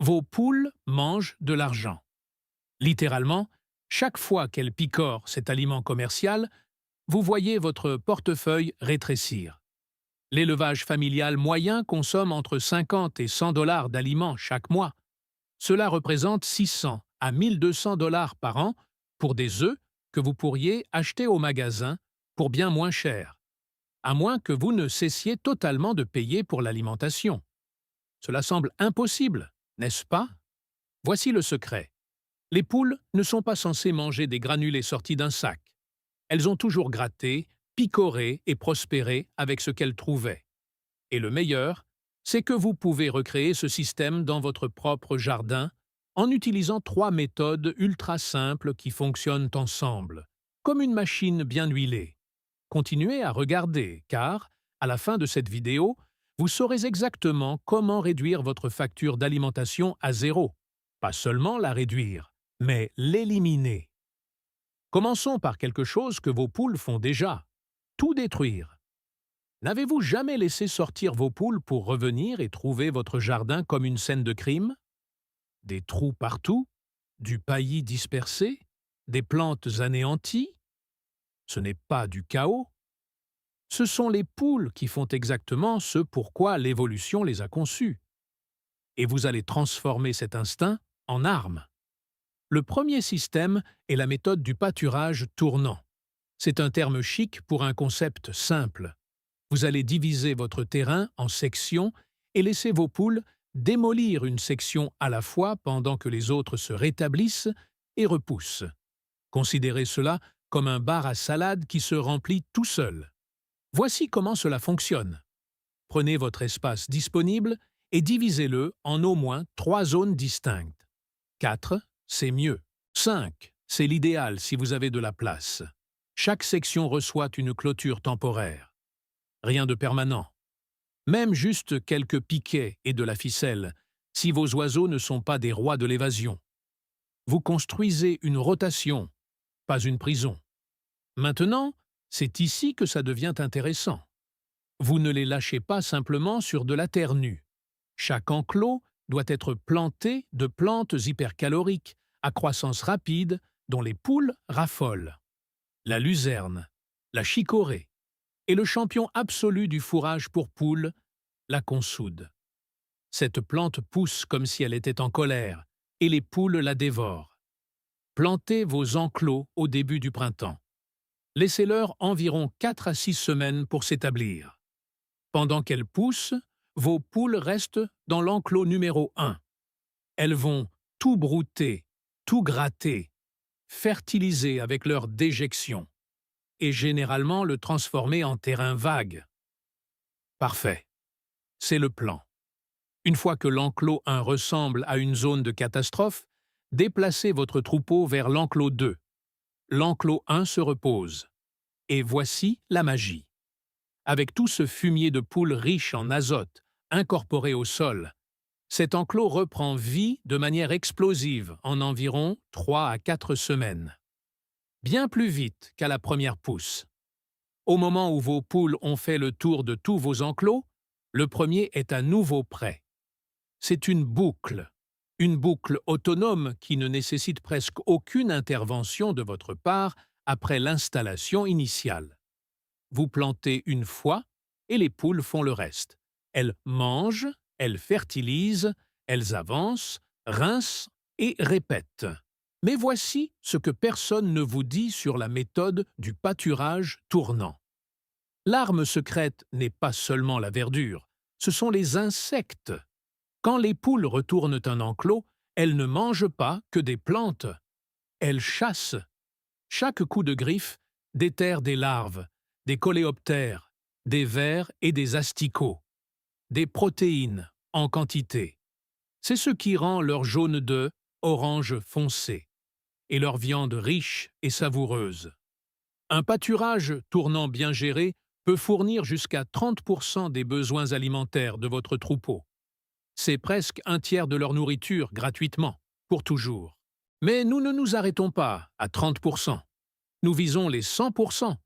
Vos poules mangent de l'argent. Littéralement, chaque fois qu'elles picorent cet aliment commercial, vous voyez votre portefeuille rétrécir. L'élevage familial moyen consomme entre 50 et 100 dollars d'aliments chaque mois. Cela représente 600 à 1200 dollars par an pour des œufs que vous pourriez acheter au magasin pour bien moins cher, à moins que vous ne cessiez totalement de payer pour l'alimentation. Cela semble impossible, n'est-ce pas? Voici le secret. Les poules ne sont pas censées manger des granulés sortis d'un sac. Elles ont toujours gratté, picoré et prospéré avec ce qu'elles trouvaient. Et le meilleur, c'est que vous pouvez recréer ce système dans votre propre jardin en utilisant 3 méthodes ultra simples qui fonctionnent ensemble, comme une machine bien huilée. Continuez à regarder, car, à la fin de cette vidéo, vous saurez exactement comment réduire votre facture d'alimentation à zéro. Pas seulement la réduire, mais l'éliminer. Commençons par quelque chose que vos poules font déjà. Tout détruire. N'avez-vous jamais laissé sortir vos poules pour revenir et trouver votre jardin comme une scène de crime? Des trous partout? Du paillis dispersé? Des plantes anéanties? Ce n'est pas du chaos. Ce sont les poules qui font exactement ce pourquoi l'évolution les a conçues. Et vous allez transformer cet instinct en arme. Le premier système est la méthode du pâturage tournant. C'est un terme chic pour un concept simple. Vous allez diviser votre terrain en sections et laisser vos poules démolir une section à la fois pendant que les autres se rétablissent et repoussent. Considérez cela comme un bar à salade qui se remplit tout seul. Voici comment cela fonctionne. Prenez votre espace disponible et divisez-le en au moins 3 zones distinctes. 4, c'est mieux. 5, c'est l'idéal si vous avez de la place. Chaque section reçoit une clôture temporaire. Rien de permanent. Même juste quelques piquets et de la ficelle, si vos oiseaux ne sont pas des rois de l'évasion. Vous construisez une rotation, pas une prison. Maintenant, c'est ici que ça devient intéressant. Vous ne les lâchez pas simplement sur de la terre nue. Chaque enclos doit être planté de plantes hypercaloriques, à croissance rapide, dont les poules raffolent. La luzerne, la chicorée, et le champion absolu du fourrage pour poules, la consoude. Cette plante pousse comme si elle était en colère, et les poules la dévorent. Plantez vos enclos au début du printemps. Laissez-leur environ 4 à 6 semaines pour s'établir. Pendant qu'elles poussent, vos poules restent dans l'enclos numéro 1. Elles vont tout brouter, tout gratter, fertiliser avec leur déjection, et généralement le transformer en terrain vague. Parfait. C'est le plan. Une fois que l'enclos 1 ressemble à une zone de catastrophe, déplacez votre troupeau vers l'enclos 2. L'enclos 1 se repose. Et voici la magie. Avec tout ce fumier de poules riche en azote, incorporé au sol, cet enclos reprend vie de manière explosive en environ 3 à 4 semaines. Bien plus vite qu'à la première pousse. Au moment où vos poules ont fait le tour de tous vos enclos, le premier est à nouveau prêt. C'est une boucle autonome qui ne nécessite presque aucune intervention de votre part après l'installation initiale. Vous plantez une fois et les poules font le reste. Elles mangent, elles fertilisent, elles avancent, rincent et répètent. Mais voici ce que personne ne vous dit sur la méthode du pâturage tournant. L'arme secrète n'est pas seulement la verdure, ce sont les insectes. Quand les poules retournent un enclos, elles ne mangent pas que des plantes. Elles chassent. Chaque coup de griffe déterre des larves, des coléoptères, des vers et des asticots. Des protéines en quantité. C'est ce qui rend leur jaune d'œuf orange foncé et leur viande riche et savoureuse. Un pâturage tournant bien géré peut fournir jusqu'à 30% des besoins alimentaires de votre troupeau. C'est presque un tiers de leur nourriture gratuitement, pour toujours. Mais nous ne nous arrêtons pas à 30%. Nous visons les 100%,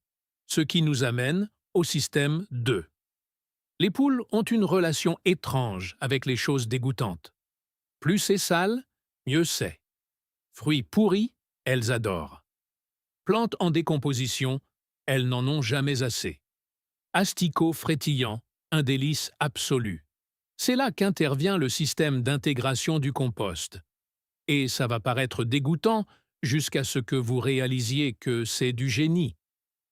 ce qui nous amène au système 2. Les poules ont une relation étrange avec les choses dégoûtantes. Plus c'est sale, mieux c'est. Fruits pourris, elles adorent. Plantes en décomposition, elles n'en ont jamais assez. Asticots frétillants, un délice absolu. C'est là qu'intervient le système d'intégration du compost. Et ça va paraître dégoûtant jusqu'à ce que vous réalisiez que c'est du génie.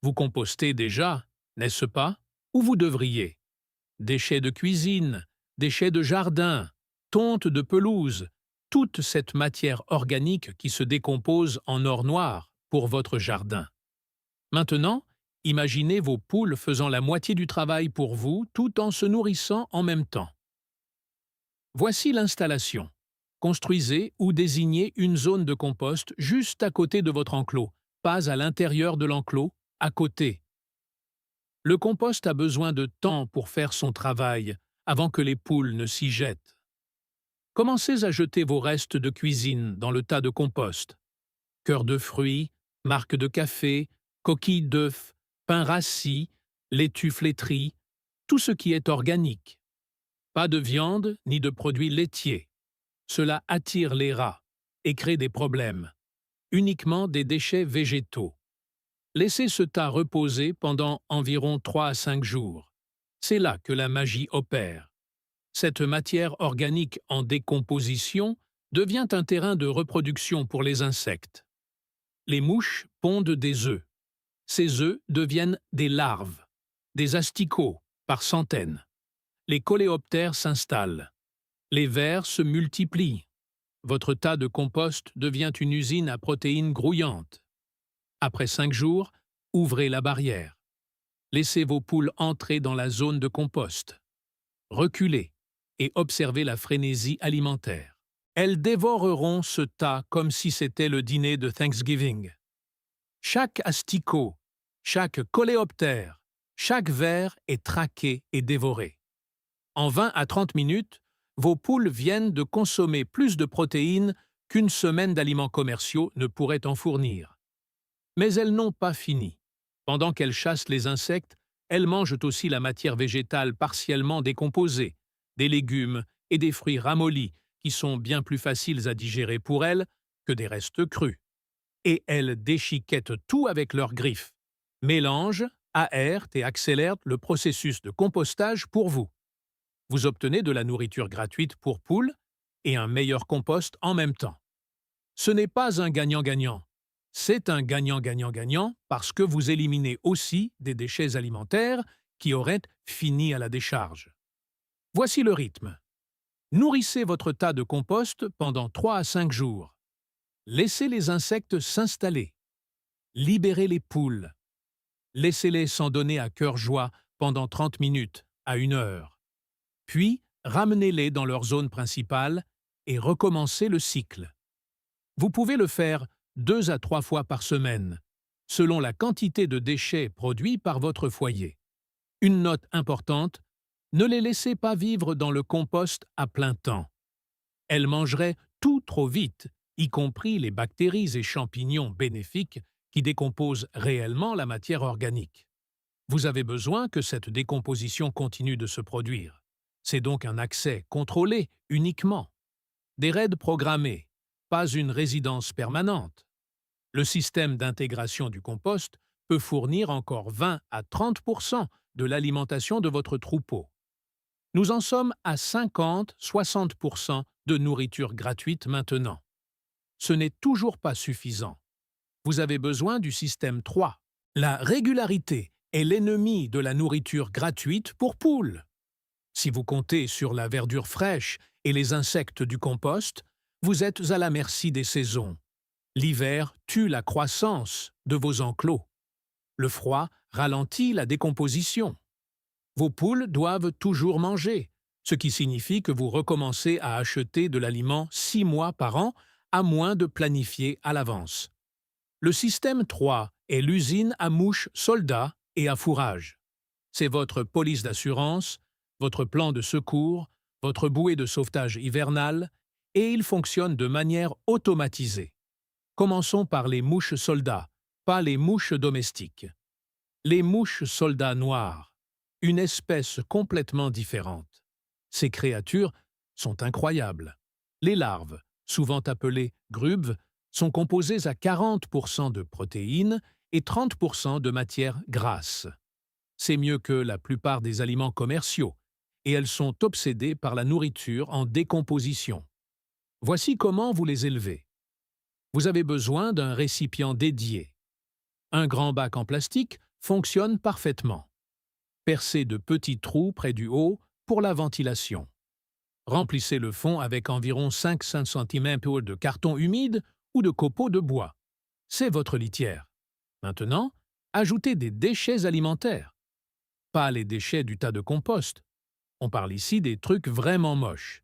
Vous compostez déjà, n'est-ce pas? Ou vous devriez. Déchets de cuisine, déchets de jardin, tonte de pelouse, toute cette matière organique qui se décompose en or noir pour votre jardin. Maintenant, imaginez vos poules faisant la moitié du travail pour vous tout en se nourrissant en même temps. Voici l'installation. Construisez ou désignez une zone de compost juste à côté de votre enclos, pas à l'intérieur de l'enclos, à côté. Le compost a besoin de temps pour faire son travail, avant que les poules ne s'y jettent. Commencez à jeter vos restes de cuisine dans le tas de compost. Cœurs de fruits, marcs de café, coquilles d'œufs, pain rassis, laitue flétrie, tout ce qui est organique. Pas de viande ni de produits laitiers. Cela attire les rats et crée des problèmes. Uniquement des déchets végétaux. Laissez ce tas reposer pendant environ 3 à 5 jours. C'est là que la magie opère. Cette matière organique en décomposition devient un terrain de reproduction pour les insectes. Les mouches pondent des œufs. Ces œufs deviennent des larves, des asticots par centaines. Les coléoptères s'installent. Les vers se multiplient. Votre tas de compost devient une usine à protéines grouillantes. Après 5 jours, ouvrez la barrière. Laissez vos poules entrer dans la zone de compost. Reculez et observez la frénésie alimentaire. Elles dévoreront ce tas comme si c'était le dîner de Thanksgiving. Chaque asticot, chaque coléoptère, chaque ver est traqué et dévoré. En 20 à 30 minutes, vos poules viennent de consommer plus de protéines qu'une semaine d'aliments commerciaux ne pourrait en fournir. Mais elles n'ont pas fini. Pendant qu'elles chassent les insectes, elles mangent aussi la matière végétale partiellement décomposée, des légumes et des fruits ramollis qui sont bien plus faciles à digérer pour elles que des restes crus. Et elles déchiquettent tout avec leurs griffes, mélangent, aèrent et accélèrent le processus de compostage pour vous. Vous obtenez de la nourriture gratuite pour poules et un meilleur compost en même temps. Ce n'est pas un gagnant-gagnant. C'est un gagnant-gagnant-gagnant parce que vous éliminez aussi des déchets alimentaires qui auraient fini à la décharge. Voici le rythme. Nourrissez votre tas de compost pendant 3 à 5 jours. Laissez les insectes s'installer. Libérez les poules. Laissez-les s'en donner à cœur joie pendant 30 minutes à 1 heure. Puis, ramenez-les dans leur zone principale et recommencez le cycle. Vous pouvez le faire 2 à 3 fois par semaine, selon la quantité de déchets produits par votre foyer. Une note importante, ne les laissez pas vivre dans le compost à plein temps. Elles mangeraient tout trop vite, y compris les bactéries et champignons bénéfiques qui décomposent réellement la matière organique. Vous avez besoin que cette décomposition continue de se produire. C'est donc un accès contrôlé uniquement. Des raids programmés, pas une résidence permanente. Le système d'intégration du compost peut fournir encore 20 à 30% de l'alimentation de votre troupeau. Nous en sommes à 50-60% de nourriture gratuite maintenant. Ce n'est toujours pas suffisant. Vous avez besoin du système 3. La régularité est l'ennemi de la nourriture gratuite pour poules. Si vous comptez sur la verdure fraîche et les insectes du compost, vous êtes à la merci des saisons. L'hiver tue la croissance de vos enclos. Le froid ralentit la décomposition. Vos poules doivent toujours manger, ce qui signifie que vous recommencez à acheter de l'aliment 6 mois par an, à moins de planifier à l'avance. Le système 3 est l'usine à mouches soldats et à fourrage. C'est votre police d'assurance, votre plan de secours, votre bouée de sauvetage hivernale, et il fonctionne de manière automatisée. Commençons par les mouches soldats, pas les mouches domestiques. Les mouches soldats noires, une espèce complètement différente. Ces créatures sont incroyables. Les larves, souvent appelées grubes, sont composées à 40% de protéines et 30% de matières grasses. C'est mieux que la plupart des aliments commerciaux, et elles sont obsédées par la nourriture en décomposition. Voici comment vous les élevez. Vous avez besoin d'un récipient dédié. Un grand bac en plastique fonctionne parfaitement. Percez de petits trous près du haut pour la ventilation. Remplissez le fond avec environ 5 cm de carton humide ou de copeaux de bois. C'est votre litière. Maintenant, ajoutez des déchets alimentaires. Pas les déchets du tas de compost. On parle ici des trucs vraiment moches.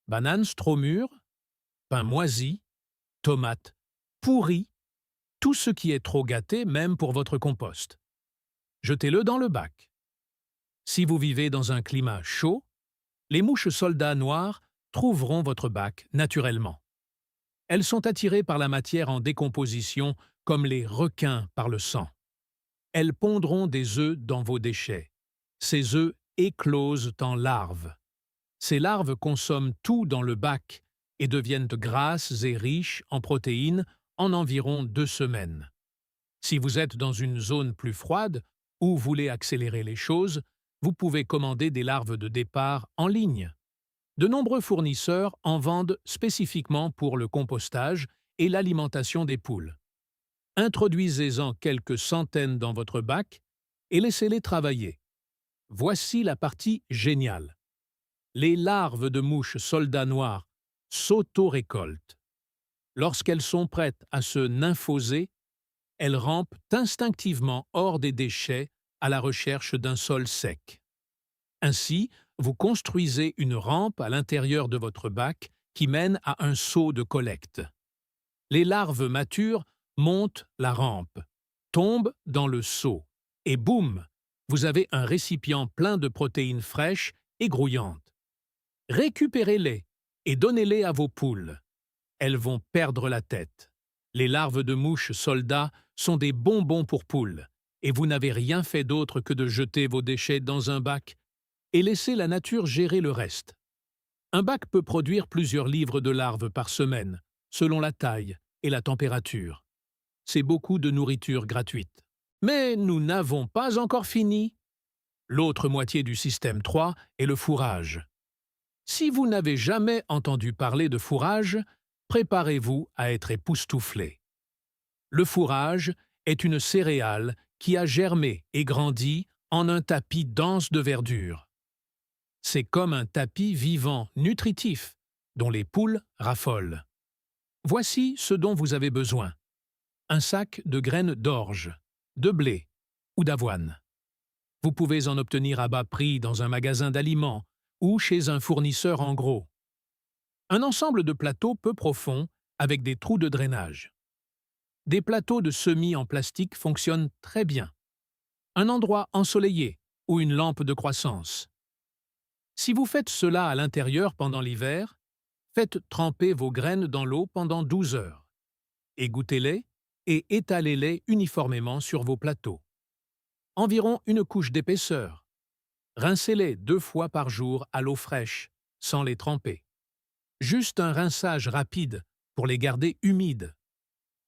Bananes trop mûres, pain moisi, tomates pourries, tout ce qui est trop gâté même pour votre compost. Jetez-le dans le bac. Si vous vivez dans un climat chaud, les mouches soldats noires trouveront votre bac naturellement. Elles sont attirées par la matière en décomposition comme les requins par le sang. Elles pondront des œufs dans vos déchets. Ces œufs éclosent en larves. Ces larves consomment tout dans le bac et deviennent grasses et riches en protéines en environ 2 semaines. Si vous êtes dans une zone plus froide ou voulez accélérer les choses, vous pouvez commander des larves de départ en ligne. De nombreux fournisseurs en vendent spécifiquement pour le compostage et l'alimentation des poules. Introduisez-en quelques centaines dans votre bac et laissez-les travailler. Voici la partie géniale. Les larves de mouches soldats noirs s'auto-récoltent. Lorsqu'elles sont prêtes à se nymphoser, elles rampent instinctivement hors des déchets à la recherche d'un sol sec. Ainsi, vous construisez une rampe à l'intérieur de votre bac qui mène à un seau de collecte. Les larves matures montent la rampe, tombent dans le seau, et boum, vous avez un récipient plein de protéines fraîches et grouillantes. Récupérez-les et donnez-les à vos poules. Elles vont perdre la tête. Les larves de mouches soldats sont des bonbons pour poules, et vous n'avez rien fait d'autre que de jeter vos déchets dans un bac et laisser la nature gérer le reste. Un bac peut produire plusieurs livres de larves par semaine, selon la taille et la température. C'est beaucoup de nourriture gratuite. Mais nous n'avons pas encore fini. L'autre moitié du système 3 est le fourrage. Si vous n'avez jamais entendu parler de fourrage, préparez-vous à être époustouflé. Le fourrage est une céréale qui a germé et grandi en un tapis dense de verdure. C'est comme un tapis vivant, nutritif, dont les poules raffolent. Voici ce dont vous avez besoin. Un sac de graines d'orge, de blé ou d'avoine. Vous pouvez en obtenir à bas prix dans un magasin d'aliments ou chez un fournisseur en gros. Un ensemble de plateaux peu profonds avec des trous de drainage. Des plateaux de semis en plastique fonctionnent très bien. Un endroit ensoleillé ou une lampe de croissance. Si vous faites cela à l'intérieur pendant l'hiver, faites tremper vos graines dans l'eau pendant 12 heures. Égouttez-les et étalez-les uniformément sur vos plateaux. Environ une couche d'épaisseur. Rincez-les 2 fois par jour à l'eau fraîche, sans les tremper. Juste un rinçage rapide pour les garder humides.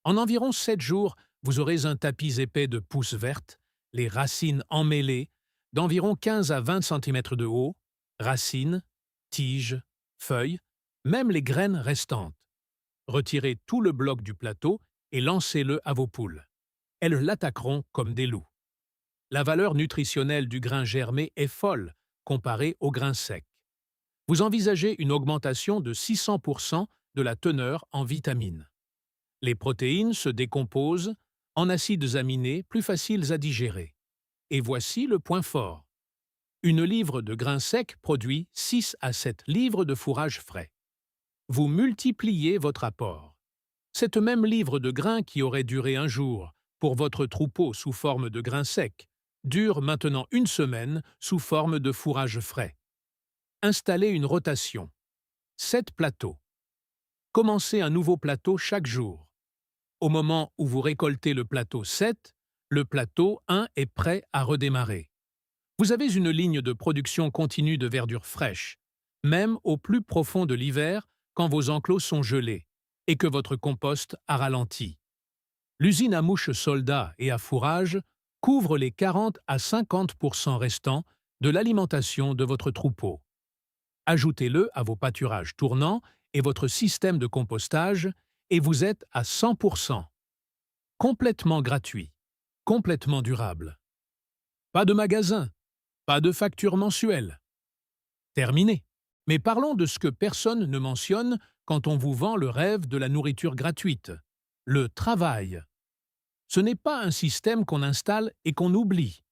En environ 7 jours, vous aurez un tapis épais de pousses vertes, les racines emmêlées, d'environ 15 à 20 cm de haut, racines, tiges, feuilles, même les graines restantes. Retirez tout le bloc du plateau et lancez-le à vos poules. Elles l'attaqueront comme des loups. La valeur nutritionnelle du grain germé est folle comparée au grain sec. Vous envisagez une augmentation de 600% de la teneur en vitamines. Les protéines se décomposent en acides aminés plus faciles à digérer. Et voici le point fort. Une livre de grains secs produit 6 à 7 livres de fourrage frais. Vous multipliez votre apport. Cette même livre de grains qui aurait duré un jour pour votre troupeau sous forme de grains secs dure maintenant 1 semaine sous forme de fourrage frais. Installez une rotation. 7 plateaux. Commencez un nouveau plateau chaque jour. Au moment où vous récoltez le plateau 7, le plateau 1 est prêt à redémarrer. Vous avez une ligne de production continue de verdure fraîche, même au plus profond de l'hiver, quand vos enclos sont gelés et que votre compost a ralenti. L'usine à mouches soldats et à fourrage couvre les 40 à 50% restants de l'alimentation de votre troupeau. Ajoutez-le à vos pâturages tournants et votre système de compostage et vous êtes à 100%. Complètement gratuit, complètement durable. Pas de magasin, pas de facture mensuelle. Terminé. Mais parlons de ce que personne ne mentionne quand on vous vend le rêve de la nourriture gratuite, le travail. Ce n'est pas un système qu'on installe et qu'on oublie.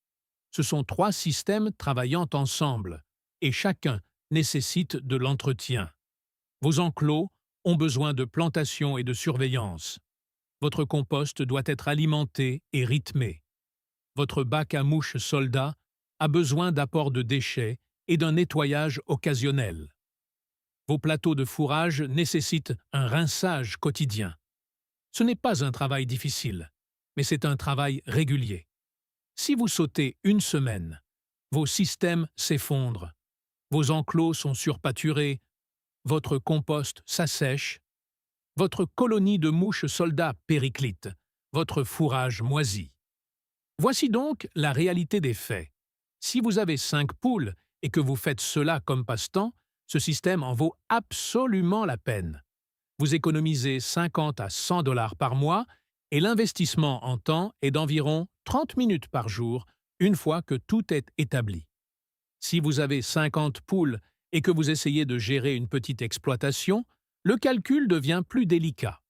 Ce sont 3 systèmes travaillant ensemble, et chacun nécessite de l'entretien. Vos enclos ont besoin de plantation et de surveillance. Votre compost doit être alimenté et rythmé. Votre bac à mouches soldat a besoin d'apport de déchets et d'un nettoyage occasionnel. Vos plateaux de fourrage nécessitent un rinçage quotidien. Ce n'est pas un travail difficile, mais c'est un travail régulier. Si vous sautez une semaine, vos systèmes s'effondrent, vos enclos sont surpâturés, votre compost s'assèche, votre colonie de mouches soldats périclite, votre fourrage moisit. Voici donc la réalité des faits. Si vous avez 5 poules et que vous faites cela comme passe-temps, ce système en vaut absolument la peine. Vous économisez 50 à 100 $ par mois et l'investissement en temps est d'environ 30 minutes par jour une fois que tout est établi. Si vous avez 50 poules et que vous essayez de gérer une petite exploitation, le calcul devient plus délicat.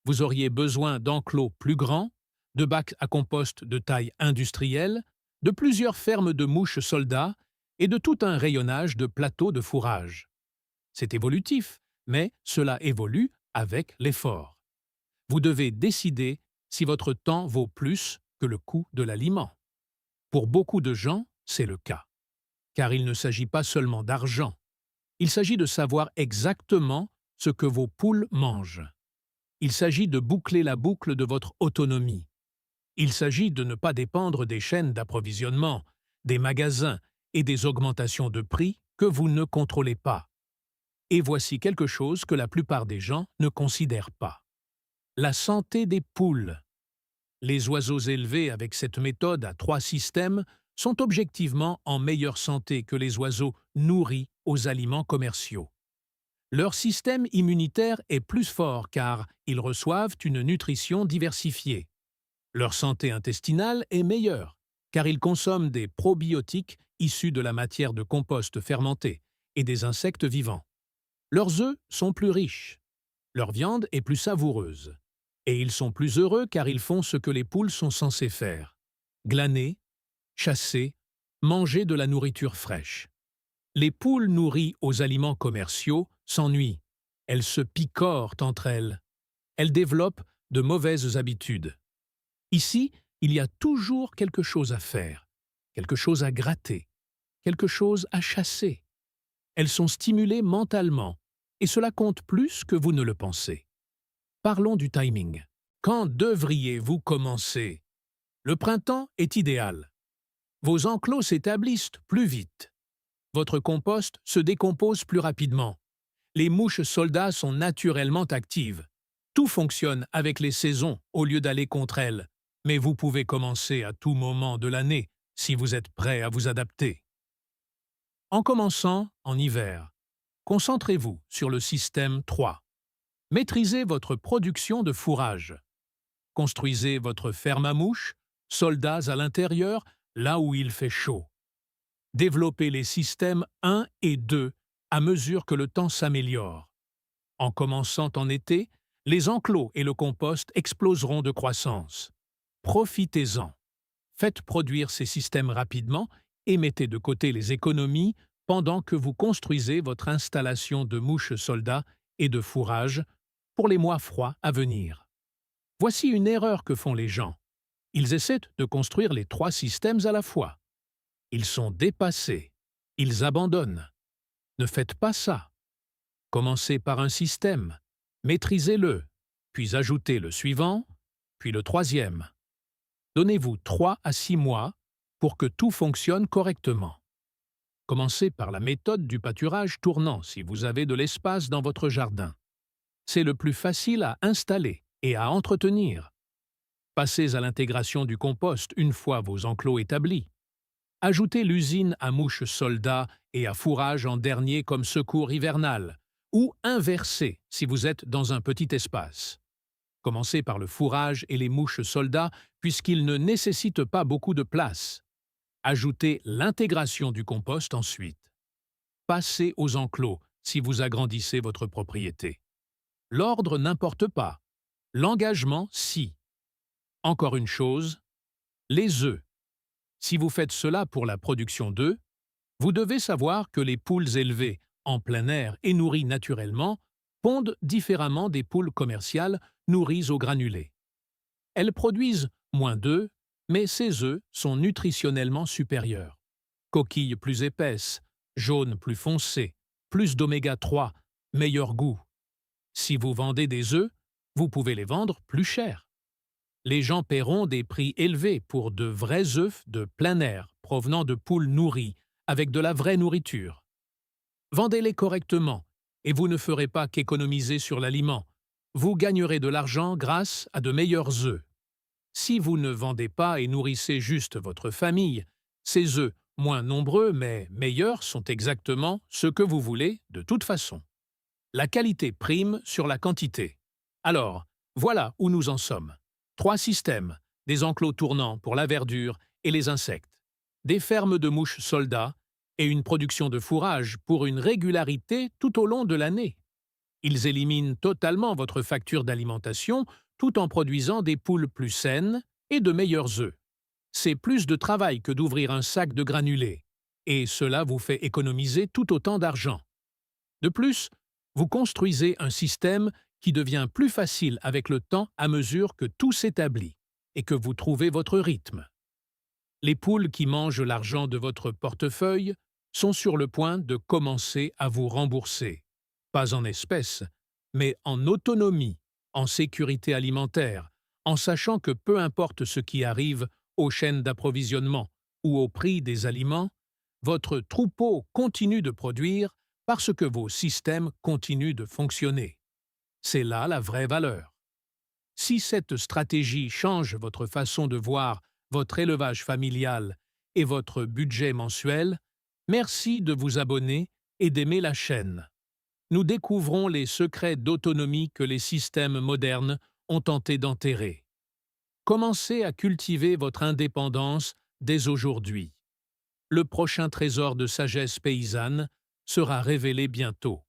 Vous auriez besoin d'enclos plus grands, de bacs à compost de taille industrielle, de plusieurs fermes de mouches soldats et de tout un rayonnage de plateaux de fourrage. C'est évolutif, mais cela évolue avec l'effort. Vous devez décider si votre temps vaut plus que le coût de l'aliment. Pour beaucoup de gens, c'est le cas. Car il ne s'agit pas seulement d'argent. Il s'agit de savoir exactement ce que vos poules mangent. Il s'agit de boucler la boucle de votre autonomie. Il s'agit de ne pas dépendre des chaînes d'approvisionnement, des magasins et des augmentations de prix que vous ne contrôlez pas. Et voici quelque chose que la plupart des gens ne considèrent pas. La santé des poules. Les oiseaux élevés avec cette méthode à 3 systèmes sont objectivement en meilleure santé que les oiseaux nourris aux aliments commerciaux. Leur système immunitaire est plus fort car ils reçoivent une nutrition diversifiée. Leur santé intestinale est meilleure car ils consomment des probiotiques issus de la matière de compost fermenté et des insectes vivants. Leurs œufs sont plus riches. Leur viande est plus savoureuse. Et ils sont plus heureux car ils font ce que les poules sont censées faire: glaner, chasser, manger de la nourriture fraîche. Les poules nourries aux aliments commerciaux s'ennuient. Elles se picorent entre elles. Elles développent de mauvaises habitudes. Ici, il y a toujours quelque chose à faire, quelque chose à gratter, quelque chose à chasser. Elles sont stimulées mentalement, et cela compte plus que vous ne le pensez. Parlons du timing. Quand devriez-vous commencer? Le printemps est idéal. Vos enclos s'établissent plus vite. Votre compost se décompose plus rapidement. Les mouches soldats sont naturellement actives. Tout fonctionne avec les saisons au lieu d'aller contre elles. Mais vous pouvez commencer à tout moment de l'année si vous êtes prêt à vous adapter. En commençant en hiver, concentrez-vous sur le système 3. Maîtrisez votre production de fourrage. Construisez votre ferme à mouches, soldats à l'intérieur, là où il fait chaud. Développez les systèmes 1 et 2 à mesure que le temps s'améliore. En commençant en été, les enclos et le compost exploseront de croissance. Profitez-en. Faites produire ces systèmes rapidement et mettez de côté les économies pendant que vous construisez votre installation de mouches soldats et de fourrage pour les mois froids à venir. Voici une erreur que font les gens. Ils essaient de construire les 3 systèmes à la fois. Ils sont dépassés. Ils abandonnent. Ne faites pas ça. Commencez par un système. Maîtrisez-le, puis ajoutez le suivant, puis le 3e. Donnez-vous 3 à 6 mois pour que tout fonctionne correctement. Commencez par la méthode du pâturage tournant si vous avez de l'espace dans votre jardin. C'est le plus facile à installer et à entretenir. Passez à l'intégration du compost une fois vos enclos établis. Ajoutez l'usine à mouches soldats et à fourrage en dernier comme secours hivernal, ou inversez si vous êtes dans un petit espace. Commencez par le fourrage et les mouches soldats puisqu'ils ne nécessitent pas beaucoup de place. Ajoutez l'intégration du compost ensuite. Passez aux enclos si vous agrandissez votre propriété. L'ordre n'importe pas. L'engagement, si. Encore une chose, les œufs. Si vous faites cela pour la production d'œufs, vous devez savoir que les poules élevées en plein air et nourries naturellement pondent différemment des poules commerciales nourries au granulé. Elles produisent moins d'œufs, mais ces œufs sont nutritionnellement supérieurs. Coquilles plus épaisses, jaunes plus foncées, plus d'oméga 3, meilleur goût. Si vous vendez des œufs, vous pouvez les vendre plus cher. Les gens paieront des prix élevés pour de vrais œufs de plein air provenant de poules nourries, avec de la vraie nourriture. Vendez-les correctement, et vous ne ferez pas qu'économiser sur l'aliment. Vous gagnerez de l'argent grâce à de meilleurs œufs. Si vous ne vendez pas et nourrissez juste votre famille, ces œufs, moins nombreux mais meilleurs, sont exactement ce que vous voulez de toute façon. La qualité prime sur la quantité. Alors, voilà où nous en sommes. 3 systèmes, des enclos tournants pour la verdure et les insectes, des fermes de mouches soldats et une production de fourrage pour une régularité tout au long de l'année. Ils éliminent totalement votre facture d'alimentation tout en produisant des poules plus saines et de meilleurs œufs. C'est plus de travail que d'ouvrir un sac de granulés, et cela vous fait économiser tout autant d'argent. De plus, vous construisez un système qui devient plus facile avec le temps à mesure que tout s'établit et que vous trouvez votre rythme. Les poules qui mangent l'argent de votre portefeuille sont sur le point de commencer à vous rembourser, pas en espèces, mais en autonomie, en sécurité alimentaire, en sachant que peu importe ce qui arrive aux chaînes d'approvisionnement ou au prix des aliments, votre troupeau continue de produire parce que vos systèmes continuent de fonctionner. C'est là la vraie valeur. Si cette stratégie change votre façon de voir votre élevage familial et votre budget mensuel, merci de vous abonner et d'aimer la chaîne. Nous découvrons les secrets d'autonomie que les systèmes modernes ont tenté d'enterrer. Commencez à cultiver votre indépendance dès aujourd'hui. Le prochain trésor de sagesse paysanne sera révélé bientôt.